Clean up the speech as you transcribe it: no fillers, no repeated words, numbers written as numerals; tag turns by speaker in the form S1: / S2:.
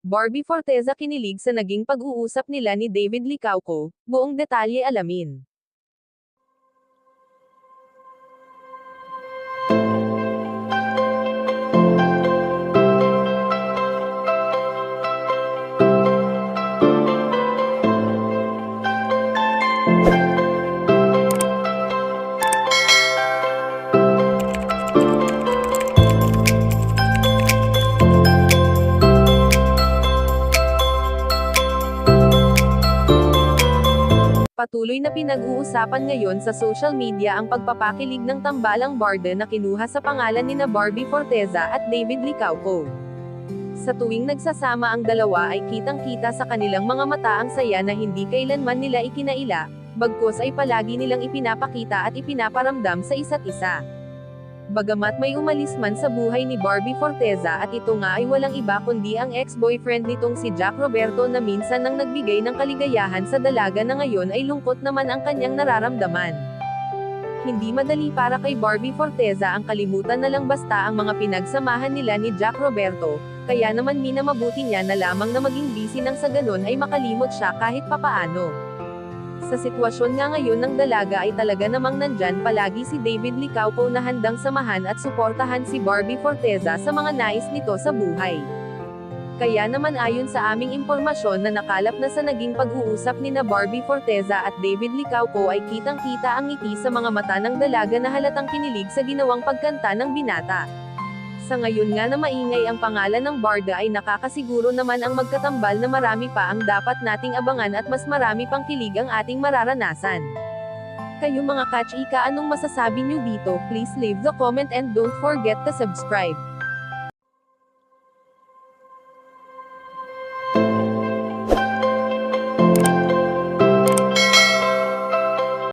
S1: Barbie Forteza kinilig sa naging pag-uusap nila ni David Licauco, buong detalye alamin. Patuloy na pinag-uusapan ngayon sa social media ang pagpapakilig ng tambalang barda na kinuha sa pangalan nina Barbie Forteza at David Licauco. Sa tuwing nagsasama ang dalawa ay kitang-kita sa kanilang mga mata ang saya na hindi kailanman nila ikinaila, bagkus ay palagi nilang ipinapakita at ipinaparamdam sa isa't isa. Bagamat may umalis man sa buhay ni Barbie Forteza at ito nga ay walang iba kundi ang ex-boyfriend nitong si Jack Roberto na minsan nang nagbigay ng kaligayahan sa dalaga na ngayon ay lungkot naman ang kanyang nararamdaman. Hindi madali para kay Barbie Forteza ang kalimutan na lang basta ang mga pinagsamahan nila ni Jack Roberto, kaya naman minamabuti niya na lamang na maging busy nang sa ganon ay makalimot siya kahit papaano. Sa sitwasyon nga ngayon ng dalaga ay talaga namang nandyan palagi si David Licauco na handang samahan at suportahan si Barbie Forteza sa mga nais nito sa buhay. Kaya naman ayon sa aming impormasyon na nakalap na sa naging pag-uusap nina Barbie Forteza at David Licauco ay kitang-kita ang ngiti sa mga mata ng dalaga na halatang kinilig sa ginawang pagkanta ng binata. Sa ngayon nga na maingay ang pangalan ng barda ay nakakasiguro naman ang magkatambal na marami pa ang dapat nating abangan at mas marami pang kilig ang ating mararanasan. Kayo mga ka-chika, anong masasabi nyo dito? Please leave the comment and don't forget to subscribe.